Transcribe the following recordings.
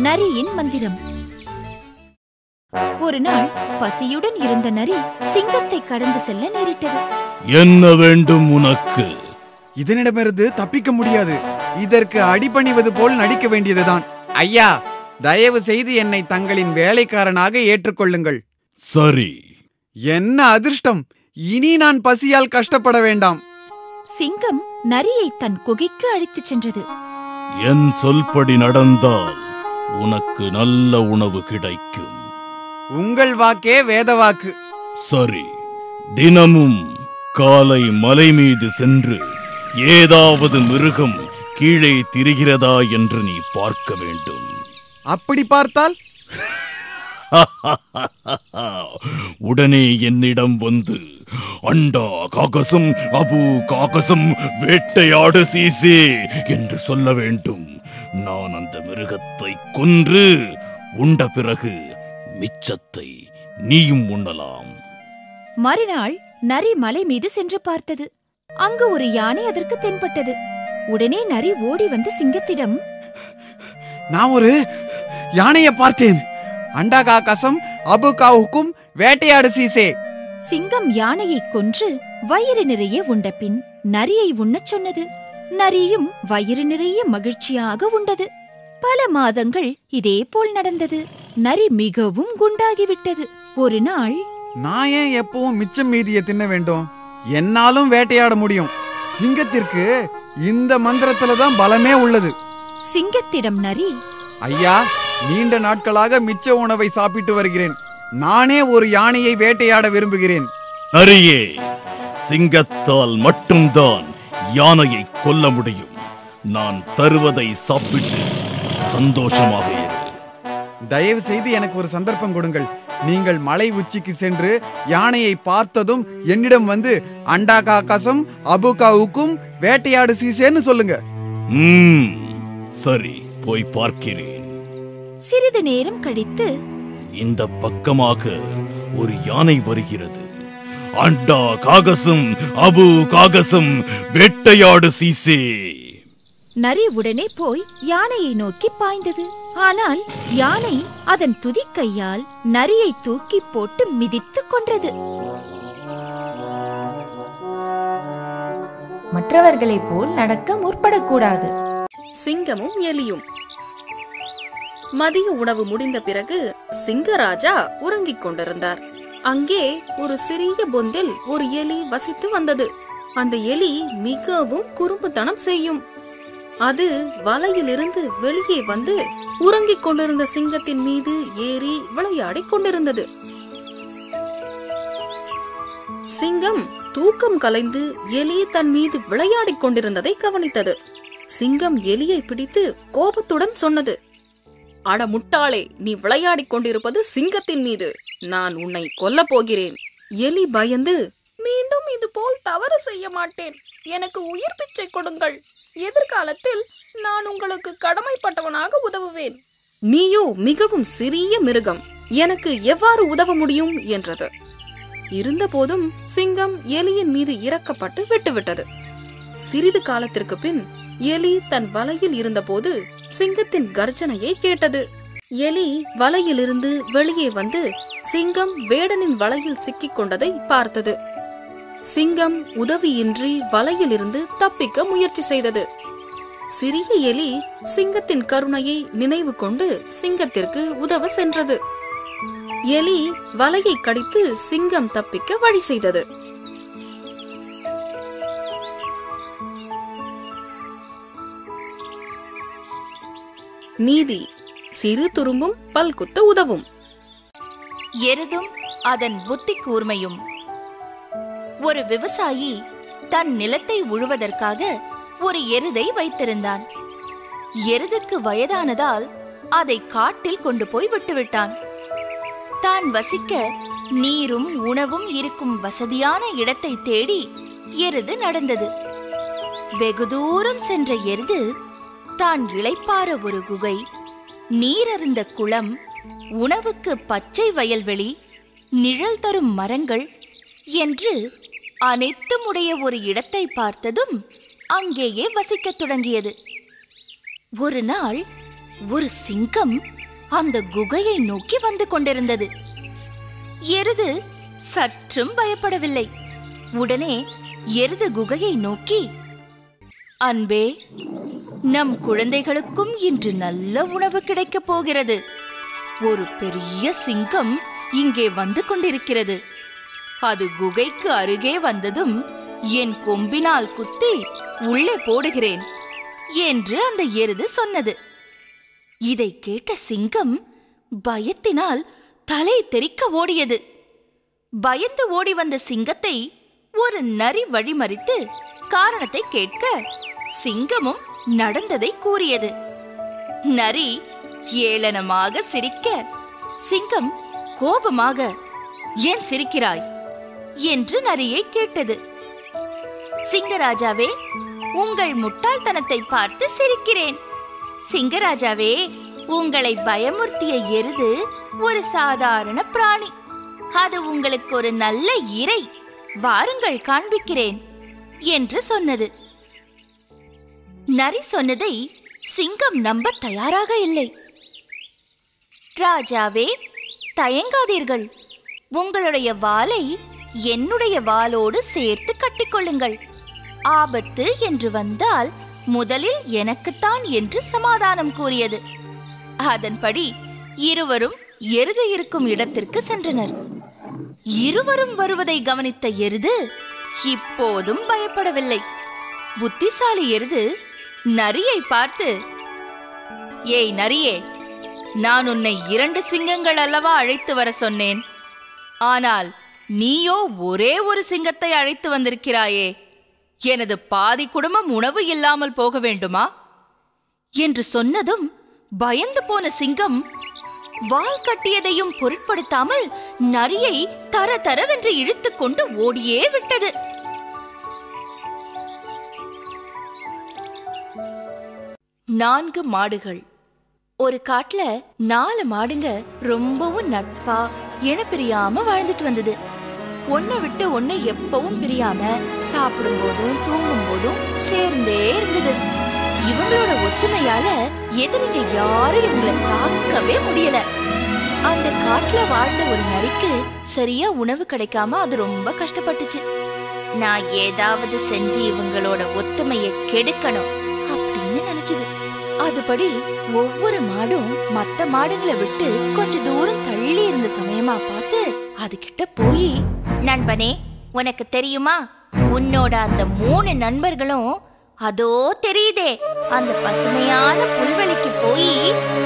நரியின் மந்திரம். ஒரு நாள் பசியுடன் இருந்த நரி சிங்கத்தை கடந்து செல்ல நேரிட்டது. என்ன வேண்டும் உனக்கு? இதனிடமிருந்து தப்பிக்க முடியாது. இதற்கு அடிபணிவது போல் நடிக்க வேண்டியதுதான். ஐயா, தயவு செய்து என்னை தங்களின் வேலைக்காரனாக ஏற்றுக்கொள்ளுங்கள். சரி. என்ன அதிர்ஷ்டம்! இனி நான் பசியால் கஷ்டப்பட வேண்டாம். சிங்கம் நரியை தன் குகைக்கு அழைத்துச் சென்றது. என் சொல்படி நடந்தால் உனக்கு நல்ல உணவு கிடைக்கும். உங்கள் வாக்கே வேதவாக்கு. சரி, தினமும் காலை மலை மீது சென்று ஏதாவது மிருகம் கீழே திரிகிறதா என்று நீ பார்க்க வேண்டும். அப்படி பார்த்தால் உடனே என்னிடம் வந்து அண்டா காகசம் அபு காகசம் வேட்டையாடு சீசே என்று சொல்ல வேண்டும். நான் அந்த மிருகத்தை கொன்று உண்ட பிறகு மிச்சத்தை நீயும் உண்ணலாம். மறுநாள் நரி மலை மீது சென்று பார்த்தது. அங்கு ஒரு யானை அதற்கு தென்பட்டது. உடனே நரி ஓடி வந்து சிங்கத்திடம், நான் ஒரு யானையை பார்த்தேன். அண்டா காகசம் அபு காவுக்கும் வேட்டையாடு சீசே. சிங்கம் யானையை கொன்று வயிறு நிறைய உண்ட பின் நரியை உண்ணச் சொன்னது. நரியும் வயிறு நிறைய மகிழ்ச்சியாக உண்டது. பல மாதங்கள் இதே போல் நடந்தது. நரி மிகவும் குண்டாகிவிட்டது. ஒரு நாள், நான் ஏன் எப்பவும் மிச்சம் மீதியை தின்ன வேண்டும்? என்னாலும் வேட்டையாட முடியும். சிங்கத்திற்கு இந்த மந்திரத்துல தான் பலமே உள்ளது. சிங்கத்திடம் நரி, ஐயா, நீண்ட நாட்களாக மிச்ச உணவை சாப்பிட்டு வருகிறேன். நானே ஒரு யானையை வேட்டையாட விரும்புகிறேன். நரியே, சிங்கத்தால் மட்டும்தான் யானையை கொல்ல முடியும். நான் தருவதை சாப்பிட்டு சந்தோஷமாக இரு. தயவு செய்து எனக்கு ஒரு சந்தர்ப்பம் கொடுங்கள். நீங்கள் மலை உச்சிக்கு சென்று யானையை பார்த்ததும் என்னிடம் வந்து அண்டா காகசம் அபு காவுக்கும் வேட்டையாடு சீசேன்னு சொல்லுங்க. சரி, போய் பார்க்கிறேன். சிறிது நேரம் கழித்து, இந்த பக்கமாக ஒரு யானை வருகிறது. அண்டா காகசம் அபு காகசம் வேட்டையாடு சீசே. நரி உடனே போய் யானையை நோக்கி பாய்ந்தது. ஆனால் யானை அதன் துதிக்கையால் நரியை தூக்கி போட்டு மிதித்துக் கொன்றது. மற்றவர்களைப் போல் நடக்க முற்படக்கூடாது. சிங்கமும் எலியும். மதிய உணவு முடிந்த பிறகு சிங்கராஜா உறங்கிக் கொண்டிருந்தார். அங்கே ஒரு சிறிய பொந்தில் ஒரு எலி வசித்து வந்தது. அந்த எலி மிகவும் குறும்புத்தனம் செய்யும். அது வலையிலிருந்து வெளியே வந்து உறங்கிக் கொண்டிருந்த சிங்கத்தின் மீது ஏறி விளையாடிக் கொண்டிருந்தது. சிங்கம் தூக்கம் கலைந்து எலி தன் மீது விளையாடிக் கொண்டிருந்ததை கவனித்தது. சிங்கம் எலியை பிடித்து கோபத்துடன் சொன்னது, அட முட்டாளே, நீ விளையாடிக் கொண்டிருப்பது சிங்கத்தின் மீது. நான் உன்னை கொல்லப் போகிறேன். எலி பயந்து, மீண்டும் இது போல் தவறு செய்ய மாட்டேன். எனக்கு உயிர் பிச்சை கொடுங்கள். எதிர்காலத்தில் நான் உங்களுக்கு கடமைப்பட்டவனாக உதவுவேன். நீயோ மிகவும் சிறிய மிருகம், எனக்கு எவ்வாறு உதவ முடியும் என்றது. இருந்தபோதும் சிங்கம் எலியின் மீது இறக்கப்பட்டு விட்டுவிட்டது. சிறிது காலத்திற்கு பின் எலி தன் வலையில் இருந்தபோது சிங்கத்தின் கர்ஜனையை கேட்டது. எலி வலையிலிருந்து வெளியே வந்து சிங்கம் வேடனின் வலையில் சிக்கிக் கொண்டதை பார்த்தது. சிங்கம் உதவியின்றி வலையிலிருந்து தப்பிக்க முயற்சி செய்தது. சிறிய எலி சிங்கத்தின் கருணையை நினைவு கொண்டு சிங்கத்திற்கு உதவ சென்றது. எலி வலையை கடித்து சிங்கம் தப்பிக்க வழி செய்தது. நீதி: சிறு துரும்பும் பல்குத்த உதவும். எருதும் அதன் புத்தி கூர்மையும். ஒரு விவசாயி தன் நிலத்தை உழுவதற்காக ஒரு எருதை வைத்திருந்தான். எருதுக்கு வயதானதால் அதை காட்டில் கொண்டு போய் விட்டுவிட்டான். தான் வசிக்க நீரும் உணவும் இருக்கும் வசதியான இடத்தை தேடி எருது நடந்தது. வெகு தூரம் சென்ற எருது தான் இளைப்பாற ஒரு குகை, நீரருந்த குளம், உணவுக்கு பச்சை வயல்வெளி, நிழல் தரும் மரங்கள் என்று அனைத்தும் உடைய ஒரு இடத்தை பார்த்ததும் அங்கேயே வசிக்கத் தொடங்கியது. ஒரு நாள் ஒரு சிங்கம் அந்த குகையை நோக்கி வந்து கொண்டிருந்தது. எருது சற்றும் பயப்படவில்லை. உடனே எருது குகையை நோக்கி, அன்பே, நம் குழந்தைகளுக்கும் இன்று நல்ல உணவு கிடைக்கப் போகிறது. ஒரு பெரிய சிங்கம் இங்கே வந்து கொண்டிருக்கிறது. அது குகைக்கு அருகே வந்ததும் என் கொம்பினால் குத்தி உள்ளே போடுகிறேன் என்று அந்த எருது சொன்னது. இதை கேட்ட சிங்கம் பயத்தினால் தலை தெறிக்க ஓடியது. பயந்து ஓடி வந்த சிங்கத்தை ஒரு நரி வழிமறித்து காரணத்தை கேட்க சிங்கமும் நடந்ததை கூறியது. நரி ஏளனமாக சிரிக்க சிங்கம் கோபமாக, ஏன் சிரிக்கிறாய் என்று நரியை கேட்டது. சிங்கராஜாவே, உங்கள் முட்டாள்தனத்தை பார்த்து சிரிக்கிறேன். சிங்கராஜாவே, உங்களை பயமுறுத்திய எருது ஒரு சாதாரண பிராணி. அது உங்களுக்கு ஒரு நல்ல இரை. வாருங்கள், காண்பிக்கிறேன் என்று சொன்னது. நரி சொன்னதை சிங்கம் நம்ப தயாராக இல்லை. ராஜாவே, தயங்காதீர்கள். உங்களுடைய வாலை என்னுடைய வாளோடு சேர்த்து கட்டிக்கொள்ளுங்கள். ஆபத்து என்று வந்தால் முதலில் எனக்குத்தான் என்று சமாதானம் கூறியது. அதன்படி இருவரும் எருது இருக்கும் இடத்திற்கு சென்றனர். இருவரும் வருவதை கவனித்த எருது இப்போதும் பயப்படவில்லை. புத்திசாலி எருது நரியை பார்த்து, ஏய் நரியே, நான் உன்னை 2 சிங்கங்கள் அல்லவா அழைத்து வர சொன்னேன். ஆனால் நீயோ ஒரே ஒரு சிங்கத்தை அழைத்து வந்திருக்கிறாயே. எனது பாதி குடும்பம் உணவு இல்லாமல் போக வேண்டுமா என்று சொன்னதும் பயந்து போன சிங்கம் வால் கட்டியதையும் பொருட்படுத்தாமல் நரியை தர தரவென்று இழுத்துக் கொண்டு ஓடியே விட்டது. நான்கு மாடுகள். ஒரு காட்டுல 4 மாடுங்க ரொம்பவும் நட்பா இனப்பிரியாம வாழ்ந்துட்டு வந்தது. ஒன்னை விட்டு ஒன்னை எப்பவும் பிரியாம சாப்பிடும் போதும் தூங்கும் போதும் சேர்ந்தே இருந்தது. இவங்களோட ஒத்துமையால எதிரிங்க யாரும் இவங்களை தாக்கவே முடியல. அந்த காட்டுல வாழ்ந்த ஒரு நரிக்கு சரியா உணவு கிடைக்காம அது ரொம்ப கஷ்டப்பட்டுச்சு. நான் ஏதாவது செஞ்சு இவங்களோட ஒத்துமையை கெடுக்கணும் அப்படின்னு நினைச்சது. அதுபடி ஒவ்வொரு மாடும் மத்த மாடுங்களை விட்டு கொஞ்சம் தூரம் தள்ளி இருந்த சமயமா பார்த்து அதுகிட்ட போய், நண்பனே, உனக்கு தெரியுமா, உன்னோட அந்த 3 நண்பர்களும் அதோ தெரியுதே அந்த பசுமையான புல்வெளிக்கு போய்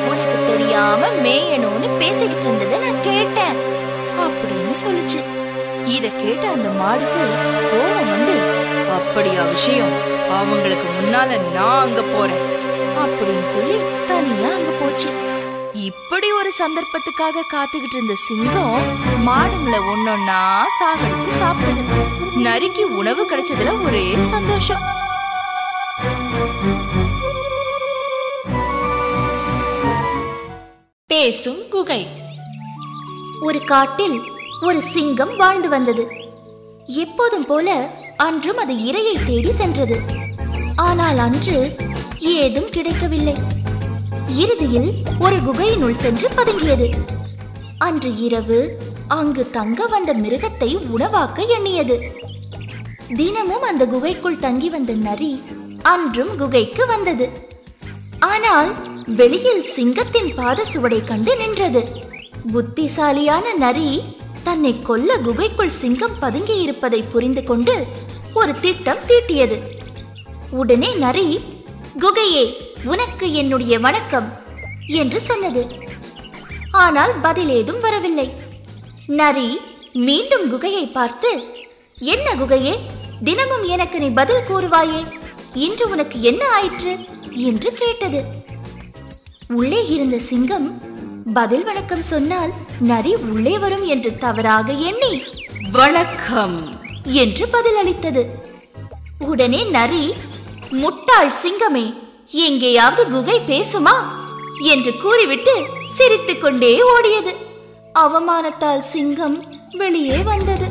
உனக்கு தெரியாம மேயணும்னு பேசிக்கிட்டு இருந்ததை நான் கேட்டேன் அப்படின்னு சொல்லுச்சு. இத கேட்ட அந்த மாடுக்கு கோபம் வந்து, அப்படியா விஷயம், அவங்களுக்கு முன்னால நான் அங்க போறேன் அப்படின்னு சொல்லி தனியா அங்க போச்சு. இப்படி ஒரு சந்தர்ப்பத்துக்காக காத்துக்கிட்டு இருந்த சிங்கம் மாடுங்களை ஒன்னொன்னா சாகடிச்சு சாப்பிடுது. நரிக்கு உணவு கிடைச்சதுல ஒரே சந்தோஷம். பேசும் குகை. ஒரு காட்டில் ஒரு சிங்கம் வாழ்ந்து வந்தது. எப்போதும் போல அன்றும் அது இரையை தேடி சென்றது. ஆனால் அன்று ஏதும் கிடைக்கவில்லை. இறுதியில் ஒரு குகையினுள் சென்று பதுங்கியது. அன்று இரவு அங்கு தங்க வந்த மிருகத்தை உணவாக்க எண்ணியது. தினமும் அந்த குகைக்குள் தங்கி வந்த நரி அன்றும் குகைக்கு வந்தது. ஆனால் வெளியில் சிங்கத்தின் பாத சுவடை கண்டு நின்றது. புத்திசாலியான நரி தன்னை கொல்ல குகைக்குள் சிங்கம் பதுங்கி இருப்பதை புரிந்து கொண்டு ஒரு திட்டம் தீட்டியது. உடனே நரி, குகையே, உனக்கு என்னுடைய வணக்கம் என்று சொன்னது. ஆனால் பதில் ஏதும் வரவில்லை. நரி மீண்டும் குகையை பார்த்து, என்ன குகையே, தினமும் எனக்கு நீ பதில் கூறுவாயே, இன்று உனக்கு என்ன ஆயிற்று என்று கேட்டது. உள்ளே இருந்த சிங்கம் பதில் வணக்கம் சொன்னால் நரி உள்ளே வரும் என்று தவறாக எண்ணி வணக்கம் என்று பதில் அளித்தது. உடனே நரி, முட்டாள் சிங்கமே, எங்கேயாவது குகை பேசுமா என்று கூறிவிட்டு சிரித்துக் கொண்டே ஓடியது. அவமானத்தால் சிங்கம் வெளியே வந்தது.